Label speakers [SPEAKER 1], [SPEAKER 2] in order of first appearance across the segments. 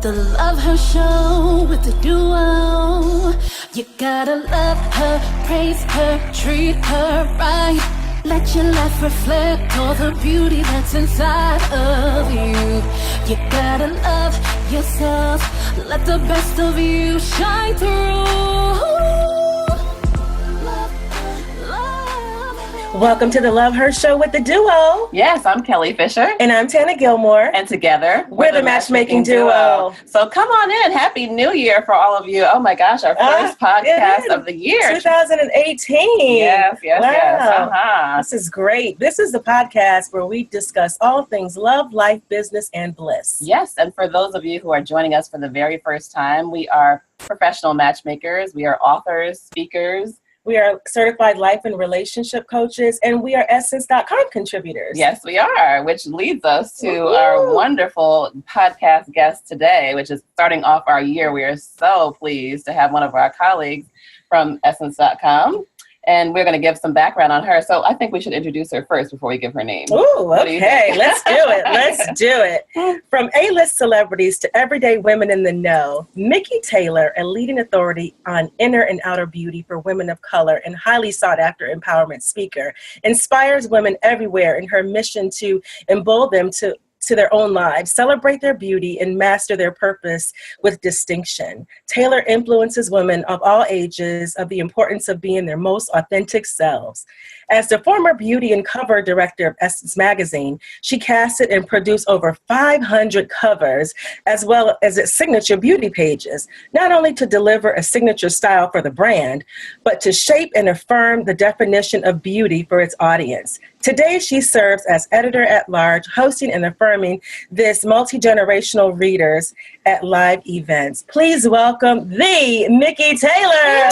[SPEAKER 1] The Love Her Show with the duo. You gotta love her, praise her, treat her right. Let your life reflect all the beauty that's inside of you. You gotta love yourself. Let the best of you shine through.
[SPEAKER 2] Welcome to the Love Her Show with the duo.
[SPEAKER 3] Yes, I'm Kelly Fisher.
[SPEAKER 2] And I'm Tana Gilmore.
[SPEAKER 3] And together,
[SPEAKER 2] we're the matchmaking duo.
[SPEAKER 3] So come on in. Happy New Year for all of you. Oh my gosh, our first podcast of the year.
[SPEAKER 2] 2018.
[SPEAKER 3] Yes, yes.
[SPEAKER 2] This is great. This is the podcast where we discuss all things love, life, business, and bliss.
[SPEAKER 3] Yes, and for those of you who are joining us for the very first time, we are professional matchmakers. We are authors, speakers.
[SPEAKER 2] We are certified life and relationship coaches, and we are Essence.com contributors.
[SPEAKER 3] Yes, we are, which leads us to our wonderful podcast guest today, which is starting off our year. We are so pleased to have one of our colleagues from Essence.com, and we're going to give some background on her. So I think we should introduce her first before we give her name.
[SPEAKER 2] Ooh, okay. Let's do it. Let's do it. From A-list celebrities to everyday women in the know, Mikki Taylor, a leading authority on inner and outer beauty for women of color and highly sought-after empowerment speaker, inspires women everywhere in her mission to embolden them to their own lives, celebrate their beauty, and master their purpose with distinction. Taylor influences women of all ages of the importance of being their most authentic selves. As the former beauty and cover director of Essence magazine, she casted and produced over 500 covers, as well as its signature beauty pages, not only to deliver a signature style for the brand, but to shape and affirm the definition of beauty for its audience. Today, she serves as editor-at-large, hosting and affirming this multi-generational readers at live events. Please welcome the Mikki Taylor.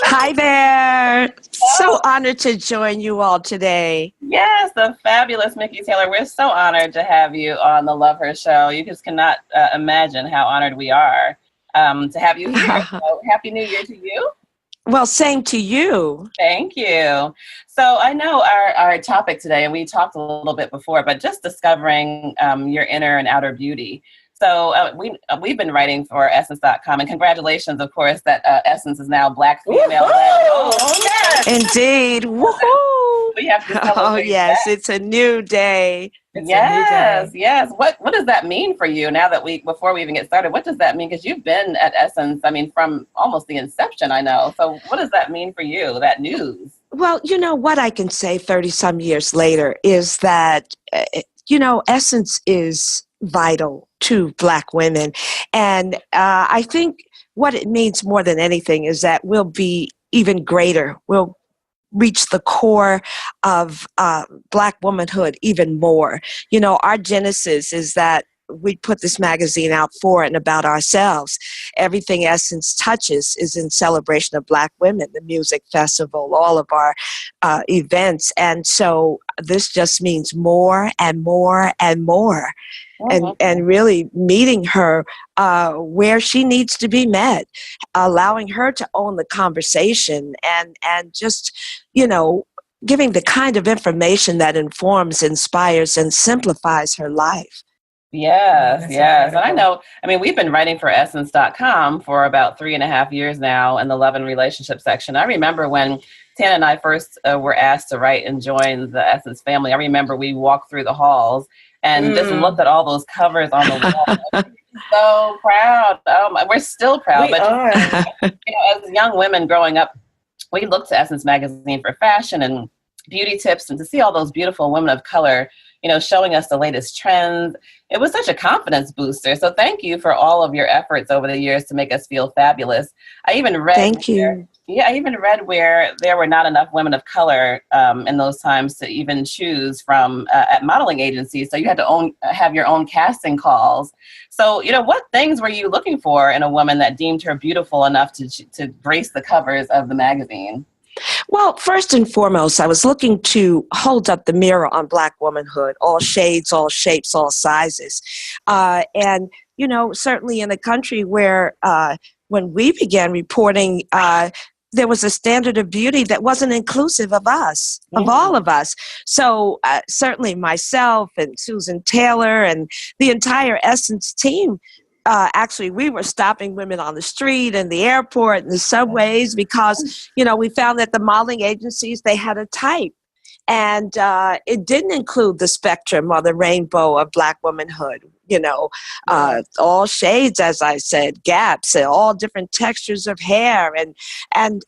[SPEAKER 4] Hi there. So honored to join you all today.
[SPEAKER 3] Yes, the fabulous Mikki Taylor. We're so honored to have you on the Love Her Show. You just cannot imagine how honored we are to have you here. So happy New Year to you.
[SPEAKER 4] Well, same to you.
[SPEAKER 3] Thank you. So I know our topic today, and we talked a little bit before, but just discovering your inner and outer beauty. So we've been writing for Essence.com, and congratulations, of course, that Essence is now Black female-led.
[SPEAKER 2] Oh, yes.
[SPEAKER 4] Indeed. Woohoo!
[SPEAKER 3] We have to celebrate.
[SPEAKER 4] Oh, yes,
[SPEAKER 3] that.
[SPEAKER 4] It's a new day.
[SPEAKER 3] Yes. What does that mean for you now that before we even get started, what does that mean? Because you've been at Essence, from almost the inception, I know. So what does that mean for you, that news?
[SPEAKER 4] Well, you know, what I can say 30-some years later is that, Essence is vital to Black women. And I think what it means more than anything is that we'll be even greater. We'll reach the core of Black womanhood even more. You know, our genesis is that we put this magazine out for and about ourselves. Everything Essence touches is in celebration of Black women, the music festival, all of our events. And so this just means more and more and more. And really meeting her where she needs to be met, allowing her to own the conversation and just, giving the kind of information that informs, inspires, and simplifies her life.
[SPEAKER 3] Yes. And I know, we've been writing for Essence.com for about 3.5 years now in the love and relationship section. I remember when Tana and I first were asked to write and join the Essence family. I remember we walked through the halls and just looked at all those covers on the wall. So proud. We're still proud.
[SPEAKER 2] We are.
[SPEAKER 3] As young women growing up, we looked to Essence magazine for fashion and beauty tips, and to see all those beautiful women of color, showing us the latest trends. It was such a confidence booster. So thank you for all of your efforts over the years to make us feel fabulous. I even read.
[SPEAKER 4] Thank you.
[SPEAKER 3] Yeah, I even read where there were not enough women of color in those times to even choose from at modeling agencies. So you had to have your own casting calls. So, what things were you looking for in a woman that deemed her beautiful enough to grace the covers of the magazine?
[SPEAKER 4] Well, first and foremost, I was looking to hold up the mirror on Black womanhood, all shades, all shapes, all sizes. And, certainly in a country where when we began reporting, there was a standard of beauty that wasn't inclusive of us, of all of us. So certainly myself and Susan Taylor and the entire Essence team actually, we were stopping women on the street and the airport and the subways because, we found that the modeling agencies, they had a type. And it didn't include the spectrum or the rainbow of Black womanhood, all shades, as I said, gaps, and all different textures of hair. And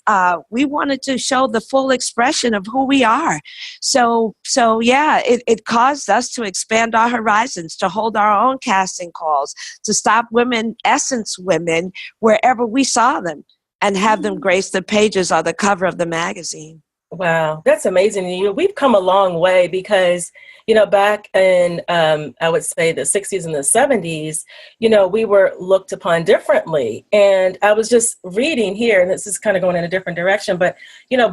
[SPEAKER 4] we wanted to show the full expression of who we are. So yeah, it caused us to expand our horizons, to hold our own casting calls, to stop women, essence women, wherever we saw them, and have them grace the pages or the cover of the magazine.
[SPEAKER 2] Wow, that's amazing. We've come a long way because, back in, I would say the 60s and the 70s, we were looked upon differently. And I was just reading here, and this is kind of going in a different direction, but,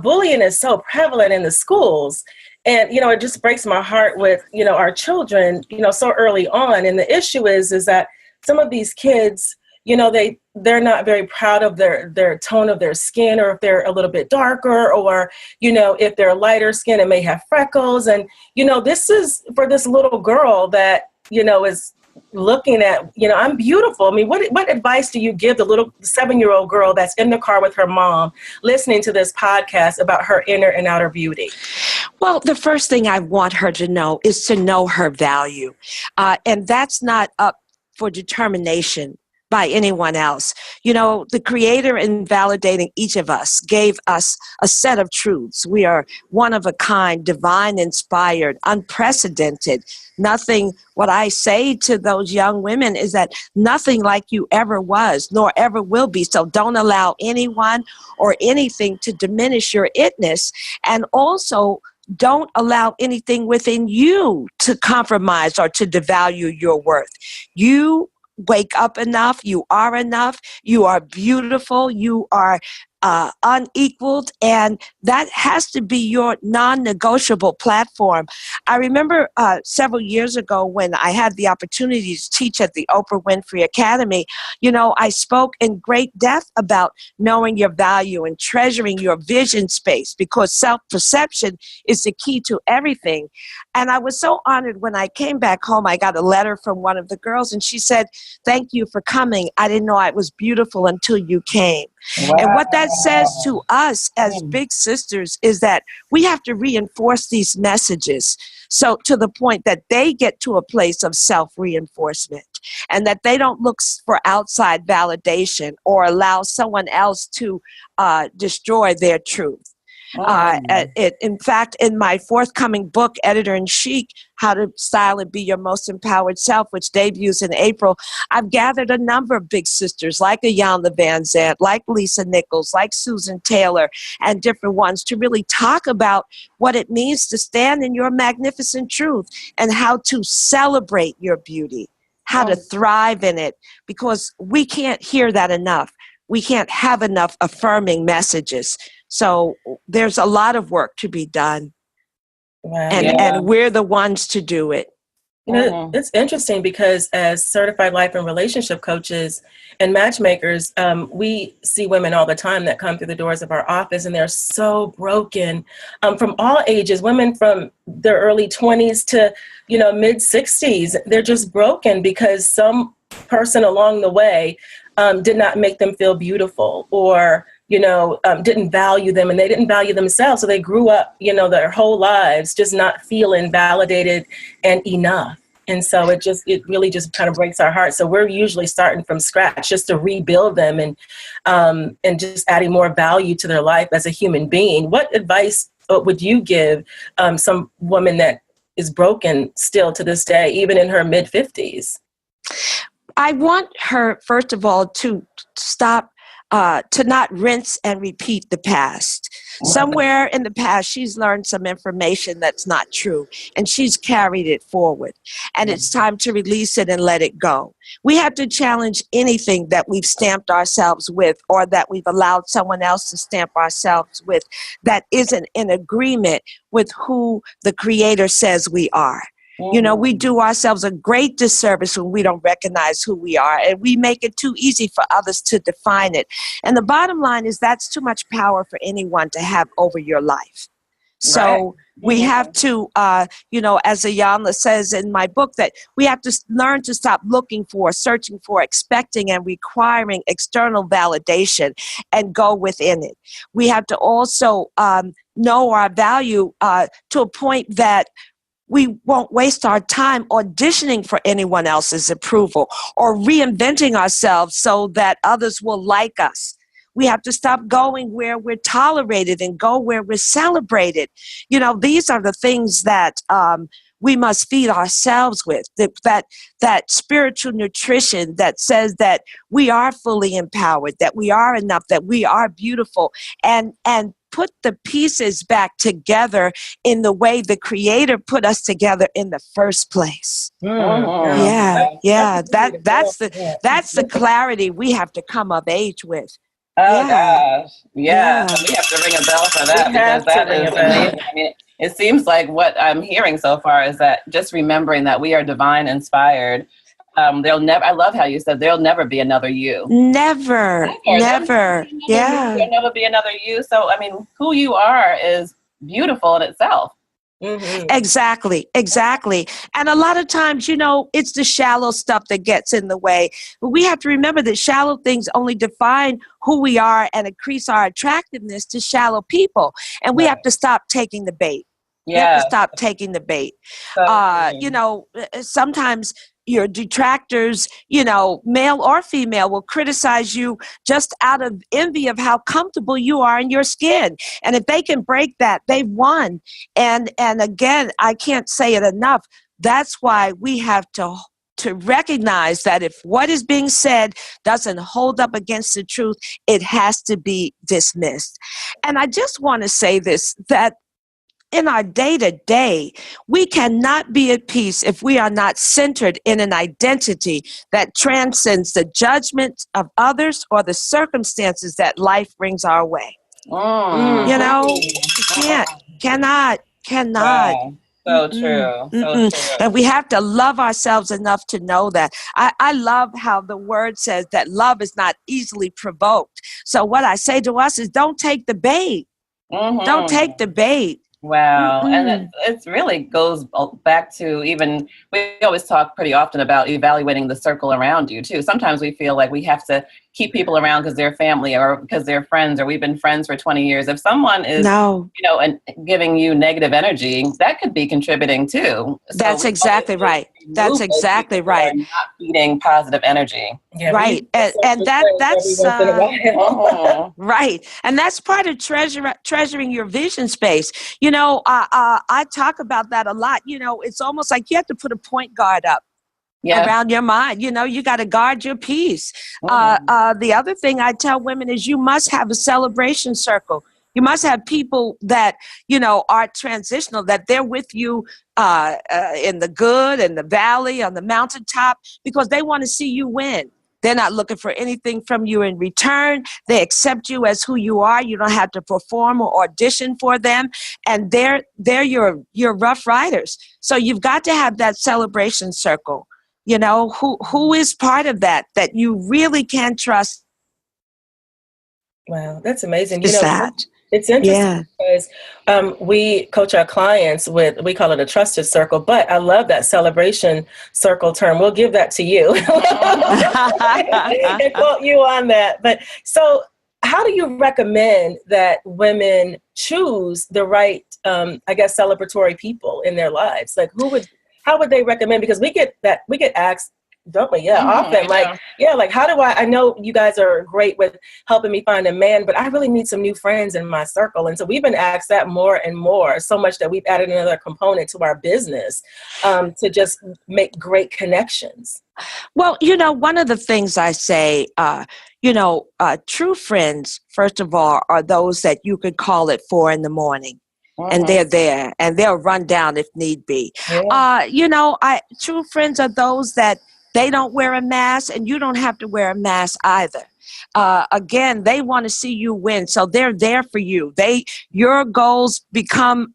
[SPEAKER 2] bullying is so prevalent in the schools. And, it just breaks my heart with, our children, so early on. And the issue is that some of these kids, they're not very proud of their tone of their skin, or if they're a little bit darker, or, if they're lighter skin and may have freckles. And, this is for this little girl that, is looking at, I'm beautiful. I mean, what advice do you give the little 7-year-old girl that's in the car with her mom listening to this podcast about her inner and outer beauty?
[SPEAKER 4] Well, the first thing I want her to know is to know her value. And that's not up for determination by anyone else. The Creator, in validating each of us, gave us a set of truths. We are one of a kind, divine inspired, unprecedented. Nothing, what I say to those young women is that nothing like you ever was, nor ever will be. So don't allow anyone or anything to diminish your itness. And also, don't allow anything within you to compromise or to devalue your worth. You wake up enough. You are beautiful. You are unequaled, and that has to be your non-negotiable platform. I remember several years ago when I had the opportunity to teach at the Oprah Winfrey Academy, I spoke in great depth about knowing your value and treasuring your vision space, because self-perception is the key to everything. And I was so honored when I came back home. I got a letter from one of the girls, and she said, "Thank you for coming. I didn't know I was beautiful until you came." Wow. And what that says to us as big sisters is that we have to reinforce these messages, so to the point that they get to a place of self-reinforcement, and that they don't look for outside validation or allow someone else to destroy their truth. In fact, in my forthcoming book, Editor-in-Chief, How to Style and Be Your Most Empowered Self, which debuts in April, I've gathered a number of big sisters like Ayanna Van Zandt, like Lisa Nichols, like Susan Taylor, and different ones to really talk about what it means to stand in your magnificent truth and how to celebrate your beauty, how to thrive in it, because we can't hear that enough. We can't have enough affirming messages. So there's a lot of work to be done. Wow. And we're the ones to do it.
[SPEAKER 2] It's interesting because as certified life and relationship coaches and matchmakers, we see women all the time that come through the doors of our office, and they're so broken from all ages, women from their early 20s to, mid 60s. They're just broken because some person along the way did not make them feel beautiful, or didn't value them, and they didn't value themselves. So they grew up, their whole lives just not feeling validated and enough. And so it really just kind of breaks our heart. So we're usually starting from scratch just to rebuild them and just adding more value to their life as a human being. What advice would you give some woman that is broken still to this day, even in her mid 50s?
[SPEAKER 4] I want her, first of all, to stop, to not rinse and repeat the past. Somewhere in the past, she's learned some information that's not true, and she's carried it forward. And it's time to release it and let it go. We have to challenge anything that we've stamped ourselves with, or that we've allowed someone else to stamp ourselves with, that isn't in agreement with who the Creator says we are. We do ourselves a great disservice when we don't recognize who we are, and we make it too easy for others to define it. And the bottom line is that's too much power for anyone to have over your life. So we have to, as Ayanna says in my book, that we have to learn to stop looking for, searching for, expecting, and requiring external validation and go within it. We have to also know our value to a point that we won't waste our time auditioning for anyone else's approval or reinventing ourselves so that others will like us. We have to stop going where we're tolerated and go where we're celebrated. These are the things that we must feed ourselves with, that spiritual nutrition that says that we are fully empowered, that we are enough, that we are beautiful, and put the pieces back together in the way the Creator put us together in the first place. That's the clarity we have to come of age with.
[SPEAKER 3] Oh gosh, yeah. We have to ring a bell for that, because that is amazing. I mean, it seems like what I'm hearing so far is that just remembering that we are divine inspired. I love how you said there'll never be another you.
[SPEAKER 4] Never. Yeah.
[SPEAKER 3] There'll never be another you. So, I mean, who you are is beautiful in itself.
[SPEAKER 4] Mm-hmm. Exactly. And a lot of times, it's the shallow stuff that gets in the way. But we have to remember that shallow things only define who we are and increase our attractiveness to shallow people. And we have to stop taking the bait. You have to stop taking the bait. So, sometimes your detractors, male or female, will criticize you just out of envy of how comfortable you are in your skin. And if they can break that, they've won. And again, I can't say it enough. That's why we have to recognize that if what is being said doesn't hold up against the truth, it has to be dismissed. And I just want to say this, that in our day-to-day, we cannot be at peace if we are not centered in an identity that transcends the judgment of others or the circumstances that life brings our way. Cannot.
[SPEAKER 3] Wow. So true.
[SPEAKER 4] And we have to love ourselves enough to know that. I love how the word says that love is not easily provoked. So what I say to us is, don't take the bait. Don't take the bait.
[SPEAKER 3] Wow. And it really goes back to, even, we always talk pretty often about evaluating the circle around you too. Sometimes we feel like we have to keep people around because they're family or because they're friends, or we've been friends for 20 years. If someone is, and giving you negative energy, that could be contributing too.
[SPEAKER 4] That's exactly right. That's exactly right.
[SPEAKER 3] Not feeding positive energy.
[SPEAKER 4] Yeah, right. And that's right. And that's part of treasuring your vision space. I talk about that a lot. It's almost like you have to put a point guard up around your mind. You got to guard your peace. The other thing I tell women is you must have a celebration circle. You must have people that, are transitional, that they're with you in the good and the valley, on the mountaintop, because they want to see you win. They're not looking for anything from you in return. They accept you as who you are. You don't have to perform or audition for them. And they're your rough riders. So you've got to have that celebration circle. Who is part of that you really can trust.
[SPEAKER 2] Wow, that's amazing.
[SPEAKER 4] That.
[SPEAKER 2] It's interesting because we coach our clients we call it a trusted circle, but I love that celebration circle term. We'll give that to you and quote you on that. But so how do you recommend that women choose the right, celebratory people in their lives? Like how would they recommend? Because we get asked, don't we? Yeah, often. Like how do I know you guys are great with helping me find a man, but I really need some new friends in my circle. And so we've been asked that more and more, so much that we've added another component to our business to just make great connections.
[SPEAKER 4] Well, one of the things I say, true friends, first of all, are those that you could call at 4 a.m. and they're there and they'll run down if need be. Yeah. True friends are those that they don't wear a mask and you don't have to wear a mask either. Again, they want to see you win. So they're there for you. Your goals become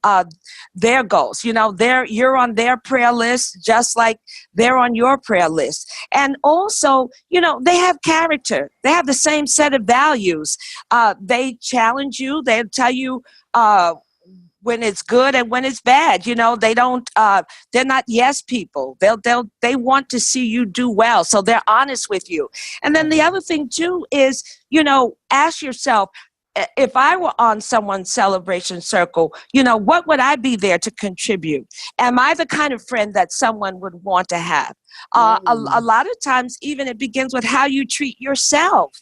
[SPEAKER 4] their goals. You're on their prayer list just like they're on your prayer list. And also, they have character. They have the same set of values. They challenge you. They'll tell you when it's good and when it's bad. You know, they don't, they're not yes people. They want to see you do well. So they're honest with you. And then the other thing too is, you know, ask yourself, if I were on someone's celebration circle, you know, what would I be there to contribute? Am I the kind of friend that someone would want to have? A lot of times, even it begins with how you treat yourself.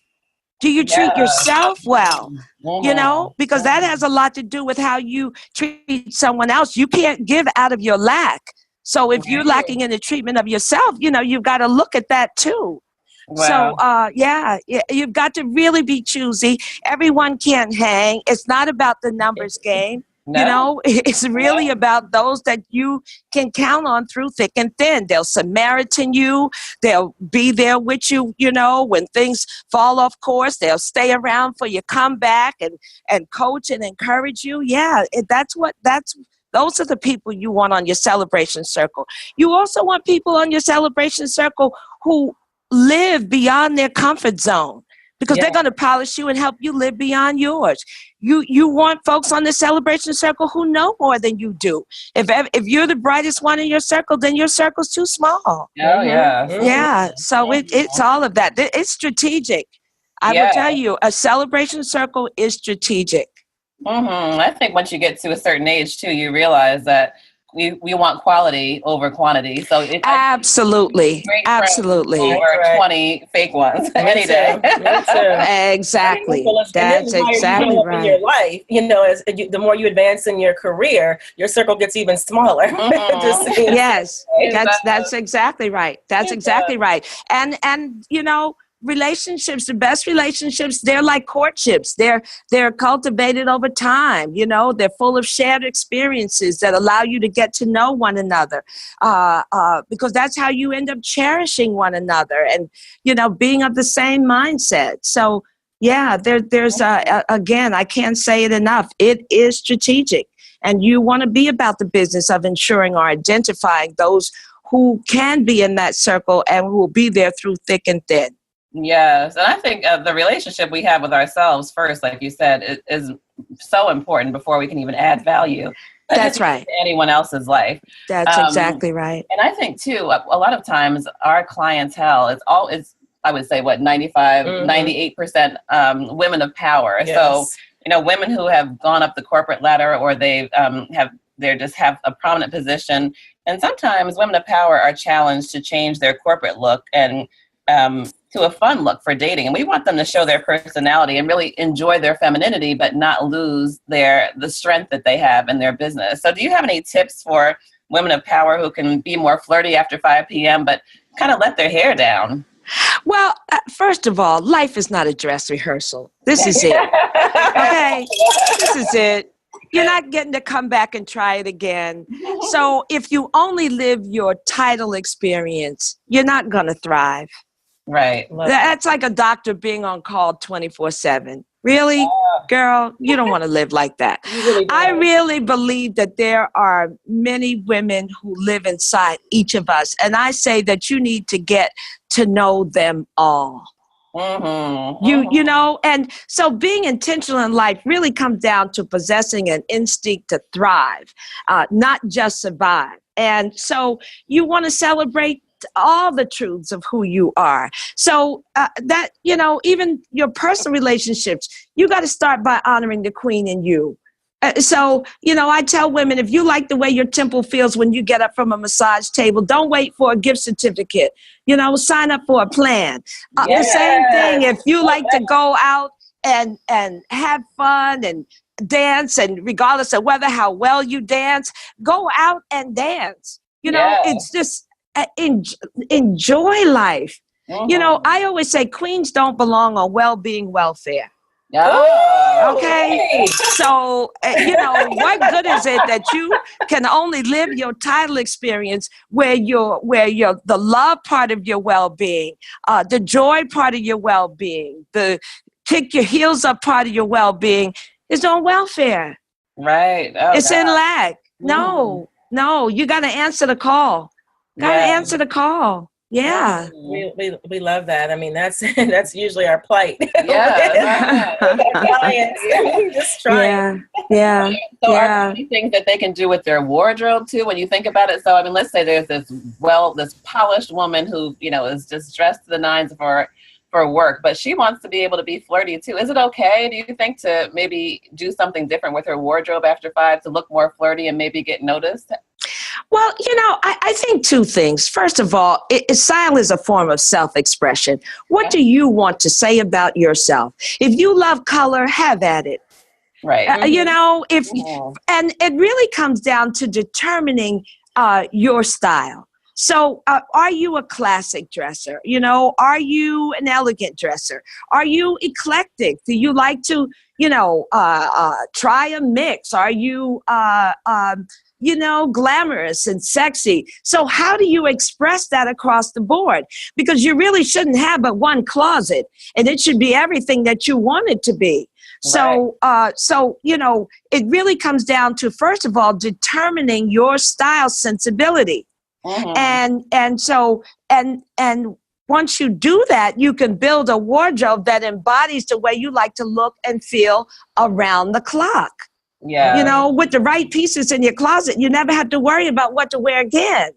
[SPEAKER 4] Do you treat yourself well? You know, because that has a lot to do with how you treat someone else. You can't give out of your lack. So if you're lacking in the treatment of yourself, you know, you've got to look at that too.
[SPEAKER 3] Wow.
[SPEAKER 4] So, you've got to really be choosy. Everyone can't hang. It's not about the numbers game.
[SPEAKER 3] No.
[SPEAKER 4] You know, it's really about those that you can count on through thick and thin. They'll Samaritan you. They'll be there with you, you know, when things fall off course. They'll stay around for your comeback and coach and encourage you. Yeah, those are the people you want on your celebration circle. You also want people on your celebration circle who live beyond their comfort zone, because they're going to polish you and help you live beyond yours. You want folks on the celebration circle who know more than you do. If you're the brightest one in your circle, then your circle's too small.
[SPEAKER 3] Oh, yeah.
[SPEAKER 4] Yeah, so it's all of that. It's strategic. I will tell you, a celebration circle is strategic.
[SPEAKER 3] I think once you get to a certain age, too, you realize that we want quality over quantity. So it's
[SPEAKER 4] absolutely.
[SPEAKER 3] Over 20 fake ones any day.
[SPEAKER 4] Exactly. That's exactly right.
[SPEAKER 2] In your life, you know, the more you advance in your career, your circle gets even smaller.
[SPEAKER 4] Yes, that's exactly right. That's exactly right. And you know, relationships, the best relationships, they're like courtships. They're cultivated over time. You know, they're full of shared experiences that allow you to get to know one another, because that's how you end up cherishing one another and, you know, being of the same mindset. So, yeah, there's again, I can't say it enough. It is strategic, and you want to be about the business of ensuring or identifying those who can be in that circle and who will be there through thick and thin.
[SPEAKER 3] Yes, and I think the relationship we have with ourselves first, like you said, is so important before we can even add value.
[SPEAKER 4] That's right.
[SPEAKER 3] To anyone else's life.
[SPEAKER 4] That's exactly right.
[SPEAKER 3] And I think too, a lot of times our clientele is I would say 95, 98% women of power. Yes. So, you know, women who have gone up the corporate ladder, or they just have a prominent position. And sometimes women of power are challenged to change their corporate look and to a fun look for dating. And we want them to show their personality and really enjoy their femininity, but not lose the strength that they have in their business. So do you have any tips for women of power who can be more flirty after 5 p.m., but kind of let their hair down?
[SPEAKER 4] Well, first of all, life is not a dress rehearsal. This is it. Okay? This is it. You're not getting to come back and try it again. So if you only live your title experience, you're not going to thrive.
[SPEAKER 3] Right.
[SPEAKER 4] That's like a doctor being on call 24/7. Really? Girl, you don't want to live like that. I really believe that there are many women who live inside each of us. And I say that you need to get to know them all. You know, and so being intentional in life really comes down to possessing an instinct to thrive, not just survive. And so you want to celebrate all the truths of who you are. So that, you know, even your personal relationships, you got to start by honoring the queen in you. So, you know, I tell women, if you like the way your temple feels when you get up from a massage table, don't wait for a gift certificate. You know, sign up for a plan. The same thing, if you like to go out and have fun and dance, and regardless of how well you dance, go out and dance. You know, it's just enjoy life. You know, I always say queens don't belong on well-being welfare. Okay. So, you know, what good is it that you can only live your title experience where the love part of your well-being, the joy part of your well-being, the kick your heels up part of your well-being is on welfare.
[SPEAKER 3] Right.
[SPEAKER 4] It's in lag. No, you got to answer the call. Got to answer the call. Yeah.
[SPEAKER 2] We love that. I mean, that's that's usually our plight.
[SPEAKER 3] Yeah.
[SPEAKER 2] Clients just trying.
[SPEAKER 4] Yeah.
[SPEAKER 3] So are there any things that they can do with their wardrobe too when you think about it? So I mean, let's say there's this polished woman who, is just dressed to the nines for work, but she wants to be able to be flirty too. Is it okay, do you think, to maybe do something different with her wardrobe after 5 to look more flirty and maybe get noticed?
[SPEAKER 4] Well, I think two things. First of all, style is a form of self-expression. What do you want to say about yourself? If you love color, have at it.
[SPEAKER 3] Right.
[SPEAKER 4] And it really comes down to determining your style. So are you a classic dresser? Are you an elegant dresser? Are you eclectic? Do you like to, try a mix? Are you, glamorous and sexy? So how do you express that across the board? Because you really shouldn't have but one closet, and it should be everything that you want it to be. So, it really comes down to, first of all, determining your style sensibility. And once you do that, you can build a wardrobe that embodies the way you like to look and feel around the clock.
[SPEAKER 3] Yeah.
[SPEAKER 4] With the right pieces in your closet, you never have to worry about what to wear again.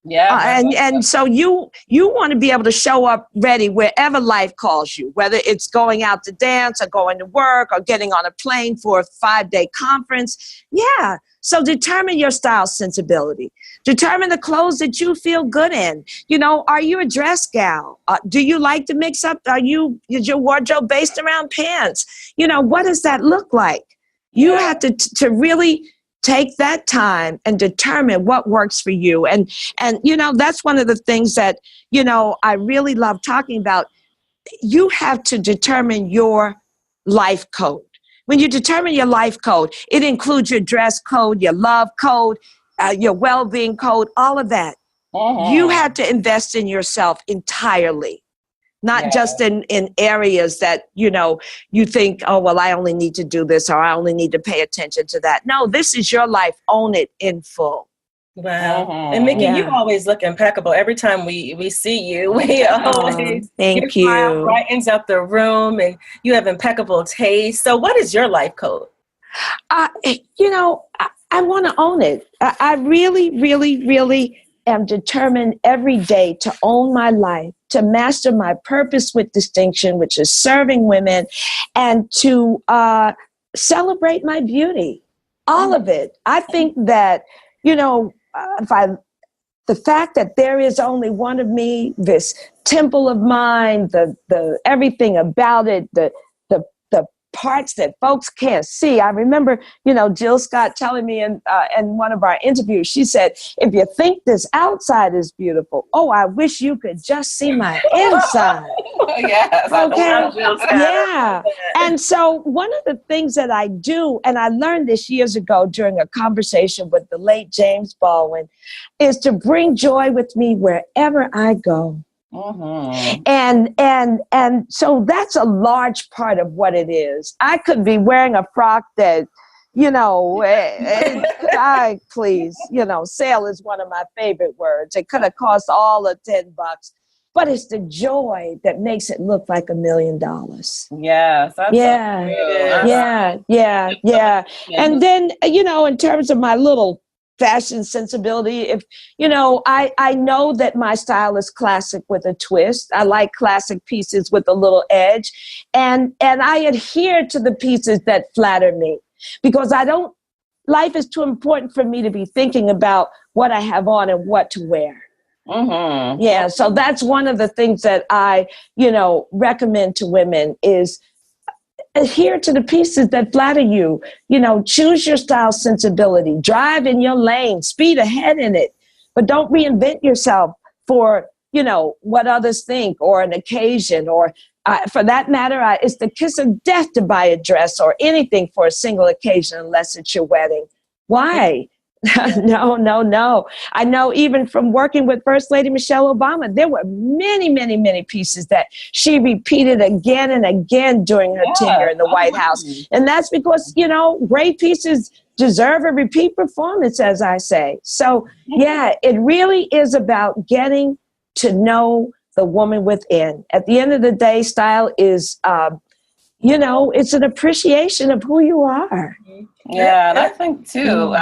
[SPEAKER 3] Yeah.
[SPEAKER 4] And so you want to be able to show up ready wherever life calls you, whether it's going out to dance or going to work or getting on a plane for a 5-day conference. Yeah. So determine your style sensibility. Determine the clothes that you feel good in. Are you a dress gal? Do you like to mix up? Is your wardrobe based around pants? What does that look like? You have to really take that time and determine what works for you. And that's one of the things that, I really love talking about. You have to determine your life code. When you determine your life code, it includes your dress code, your love code, your well-being code, all of that. You have to invest in yourself entirely, not just in areas that, you think, oh, well, I only need to do this or I only need to pay attention to that. No, this is your life. Own it in full.
[SPEAKER 2] Wow. And Mikki, you always look impeccable. Every time we see you, we always,
[SPEAKER 4] thank
[SPEAKER 2] your smile brightens up the room and you have impeccable taste. So what is your life code?
[SPEAKER 4] I want to own it. I really, really, really am determined every day to own my life, to master my purpose with distinction, which is serving women, and to celebrate my beauty, all of it. I think that, the fact that there is only one of me, this temple of mine, the everything about it, the parts that folks can't see. I remember, Jill Scott telling me in one of our interviews, she said, if you think this outside is beautiful, I wish you could just see my inside.
[SPEAKER 3] Yes.
[SPEAKER 4] Okay. Yeah. And so one of the things that I do, and I learned this years ago during a conversation with the late James Baldwin, is to bring joy with me wherever I go. And so that's a large part of what it is. I could be wearing a frock that, please, sale is one of my favorite words. It could have cost all of $10, but it's the joy that makes it look like $1 million.
[SPEAKER 3] Yes.
[SPEAKER 4] Yeah. And then, in terms of my little fashion sensibility, if I know that my style is classic with a twist. I like classic pieces with a little edge, and I adhere to the pieces that flatter me, because life is too important for me to be thinking about what I have on and what to wear. Yeah, so that's one of the things that I recommend to women is adhere to the pieces that flatter you. Choose your style sensibility. Drive in your lane. Speed ahead in it. But don't reinvent yourself for, what others think or an occasion. Or for that matter, it's the kiss of death to buy a dress or anything for a single occasion unless it's your wedding. Why? No. I know even from working with First Lady Michelle Obama, there were many, many, many pieces that she repeated again and again during her tenure in the White House. And that's because, great pieces deserve a repeat performance, as I say. So, it really is about getting to know the woman within. At the end of the day, style is, it's an appreciation of who you are.
[SPEAKER 3] Yeah, and I think too,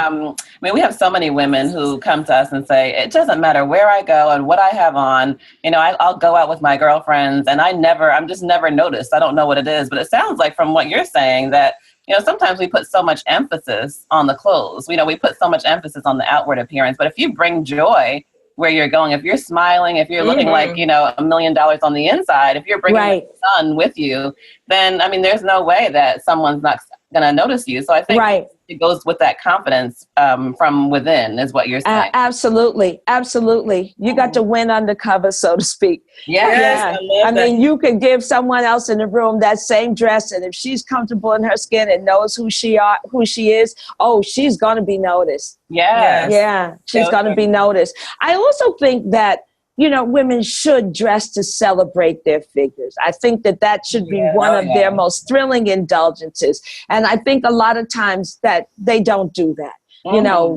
[SPEAKER 3] we have so many women who come to us and say, it doesn't matter where I go and what I have on. I'll go out with my girlfriends and I'm just never noticed. I don't know what it is, but it sounds like from what you're saying that, sometimes we put so much emphasis on the clothes. We put so much emphasis on the outward appearance, but if you bring joy where you're going, if you're smiling, if you're looking like, $1 million on the inside, if you're bringing the sun with you, then, there's no way that someone's not going to notice you. So I think it goes with that confidence from within is what you're saying.
[SPEAKER 4] Absolutely. Absolutely. You got to win undercover, so to speak.
[SPEAKER 3] Yes,
[SPEAKER 4] I mean, you could give someone else in the room that same dress, and if she's comfortable in her skin and knows who she is, she's going to be noticed.
[SPEAKER 3] Yes.
[SPEAKER 4] Yeah, she's going to be noticed. I also think that, women should dress to celebrate their figures. I think that should be one of their most thrilling indulgences. And I think a lot of times that they don't do that.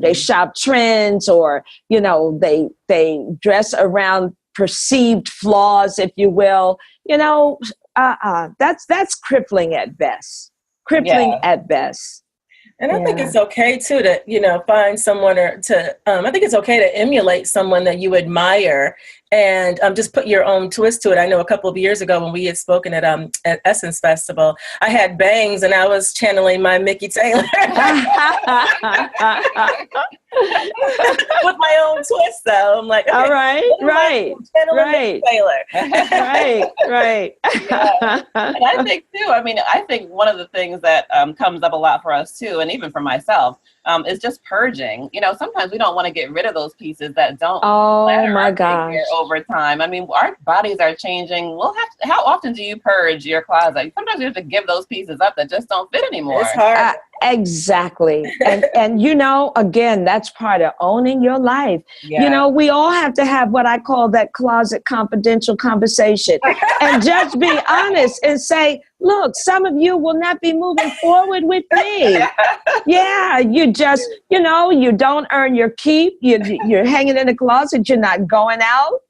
[SPEAKER 4] They shop trends, or, they dress around perceived flaws, if you will. That's crippling at best. At best.
[SPEAKER 2] And I think it's okay too to, find someone I think it's okay to emulate someone that you admire and just put your own twist to it. I know a couple of years ago when we had spoken at Essence Festival, I had bangs and I was channeling my Mikki Taylor. With my own twist, though. I'm like, okay,
[SPEAKER 4] all right.
[SPEAKER 2] Taylor.
[SPEAKER 4] Right.
[SPEAKER 3] And I think too, I think one of the things that comes up a lot for us too, and even for myself, is just purging. Sometimes we don't want to get rid of those pieces that don't flatter our figure over time. Our bodies are changing. How often do you purge your closet? Sometimes you have to give those pieces up that just don't fit anymore.
[SPEAKER 2] It's hard.
[SPEAKER 4] Exactly. And again, that's part of owning your life.
[SPEAKER 3] Yeah.
[SPEAKER 4] We all have to have what I call that closet confidential conversation and just be honest and say, look, some of you will not be moving forward with me. Yeah, you just, you don't earn your keep. You're hanging in the closet. You're not going out.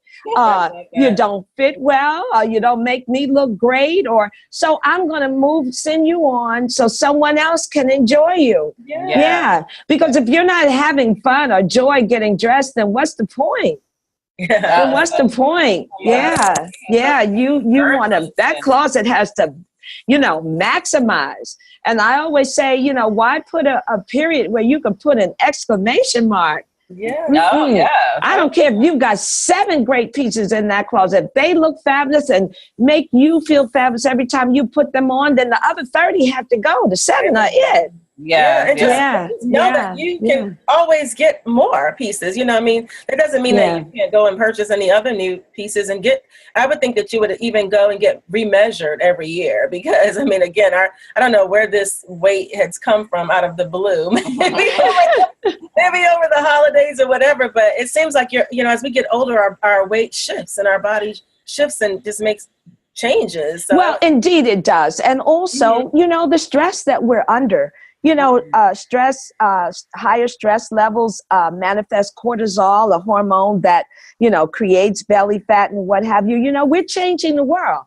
[SPEAKER 4] You don't fit well, or you don't make me look great, so I'm going to send you on so someone else can enjoy you. Yeah. Because if you're not having fun or joy getting dressed, then what's the point? Then what's the point? Yeah. You want to, that closet has to, maximize. And I always say, why put a period where you can put an exclamation mark?
[SPEAKER 2] Yeah.
[SPEAKER 3] Oh, yeah.
[SPEAKER 4] I don't care if you've got 7 great pieces in that closet. If they look fabulous and make you feel fabulous every time you put them on, then the other 30 have to go. The 7 are it.
[SPEAKER 2] Just know that you can always get more pieces. That doesn't mean that you can't go and purchase any other new pieces and I would think that you would even go and get remeasured every year because, again, I don't know where this weight has come from out of the blue. maybe over the holidays or whatever, but it seems like as we get older, our weight shifts and our body shifts and just makes changes. So.
[SPEAKER 4] Well, indeed it does. And also, the stress that we're under. Stress, higher stress levels manifest cortisol, a hormone that, creates belly fat and what have you. We're changing the world.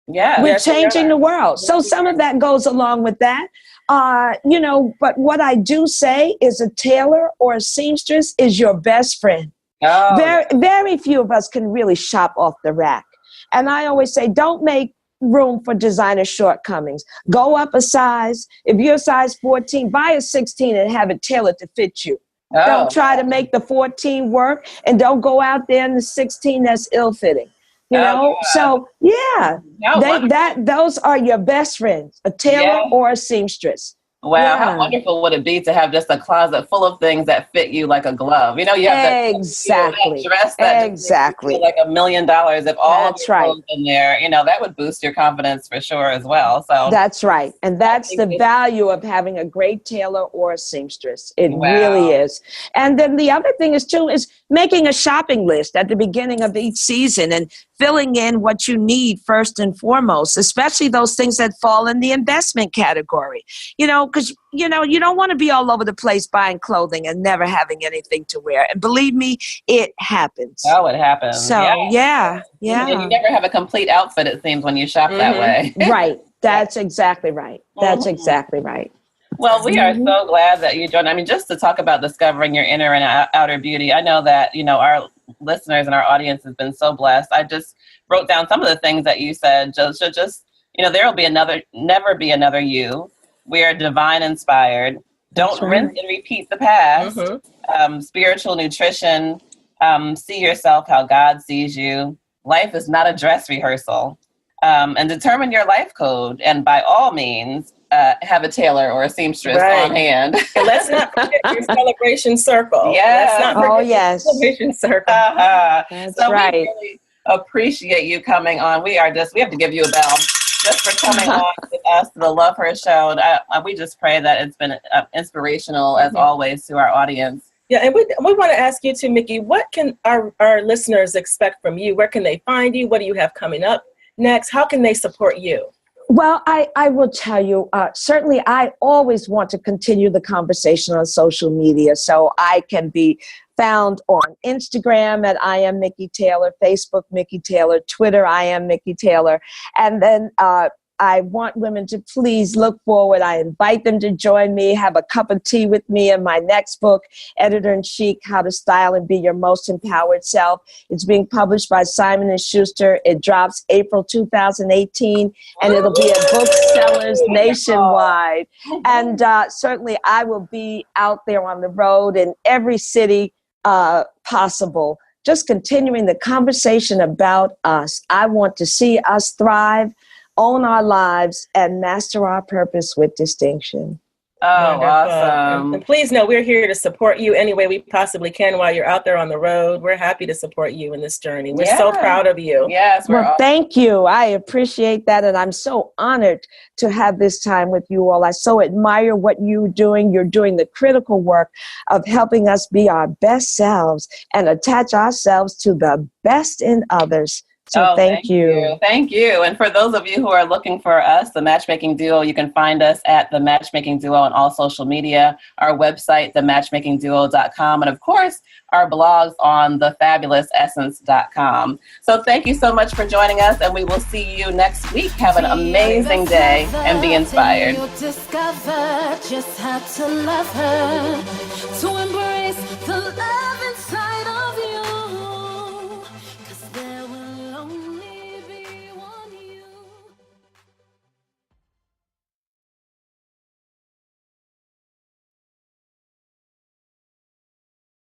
[SPEAKER 3] Yeah.
[SPEAKER 4] We're changing the world. So some of that goes along with that. But what I do say is a tailor or a seamstress is your best friend.
[SPEAKER 3] Oh.
[SPEAKER 4] Very, very few of us can really shop off the rack. And I always say, don't make room for designer shortcomings. Go up a size. If you're size 14, buy a 16 and have it tailored to fit you.
[SPEAKER 3] Oh.
[SPEAKER 4] Don't try to make the 14 work, and don't go out there in the 16 that's ill-fitting. So those are your best friends, a tailor or a seamstress.
[SPEAKER 3] Wow, how wonderful would it be to have just a closet full of things that fit you like a glove? You have that dress that feel like $1 million. If all of your clothes in there, that would boost your confidence for sure as well. So
[SPEAKER 4] that's right, and that's the value of having a great tailor or a seamstress. It really is. And then the other thing is making a shopping list at the beginning of each season and filling in what you need first and foremost, especially those things that fall in the investment category. Because, you don't want to be all over the place buying clothing and never having anything to wear. And believe me, it happens.
[SPEAKER 3] Oh, it happens.
[SPEAKER 4] So, yeah.
[SPEAKER 3] And you never have a complete outfit, it seems, when you shop that way.
[SPEAKER 4] Right. That's exactly right. That's exactly right.
[SPEAKER 3] Well, we are so glad that you joined. I mean, just to talk about discovering your inner and outer beauty, I know that, our listeners and our audience has been so blessed. I just wrote down some of the things that you said. Just there will never be another you. We are divine inspired. Don't rinse and repeat the past. Spiritual nutrition. See yourself how God sees you. Life is not a dress rehearsal. And determine your life code. And by all means, have a tailor or a seamstress on hand.
[SPEAKER 2] And let's not forget your celebration circle.
[SPEAKER 4] Yes.
[SPEAKER 2] Let's not forget your celebration circle.
[SPEAKER 4] That's right.
[SPEAKER 3] We really appreciate you coming on. We have to give you a bell just for coming on with us to the Love Her Show. And we just pray that it's been inspirational as always to our audience.
[SPEAKER 2] Yeah, and we want to ask you too, Mikki, what can our listeners expect from you? Where can they find you? What do you have coming up next? How can they support you?
[SPEAKER 4] Well, I will tell you, certainly I always want to continue the conversation on social media. So I can be found on Instagram at I am Mikki Taylor, Facebook Mikki Taylor, Twitter I am Mikki Taylor. And then I want women to please look forward. I invite them to join me, have a cup of tea with me in my next book, Editor-in-Chic, How to Style and Be Your Most Empowered Self. It's being published by Simon & Schuster. It drops April 2018, and it'll be at booksellers nationwide. And certainly I will be out there on the road in every city possible, just continuing the conversation about us. I want to see us thrive, own our lives, and master our purpose with distinction.
[SPEAKER 3] Oh,
[SPEAKER 2] wonderful.
[SPEAKER 3] Awesome.
[SPEAKER 2] And please know we're here to support you any way we possibly can while you're out there on the road. We're happy to support you in this journey. We're so proud of you.
[SPEAKER 3] Yes.
[SPEAKER 4] Thank you. I appreciate that. And I'm so honored to have this time with you all. I so admire what you're doing. You're doing the critical work of helping us be our best selves and attach ourselves to the best in others. So thank you.
[SPEAKER 3] Thank you. And for those of you who are looking for us, The Matchmaking Duo, you can find us at The Matchmaking Duo on all social media, our website, thematchmakingduo.com, and of course, our blogs on thefabulous.essence.com. So thank you so much for joining us, and we will see you next week. Have an amazing day and be inspired.
[SPEAKER 1] You'll discover just how to love her, to embrace the love inside.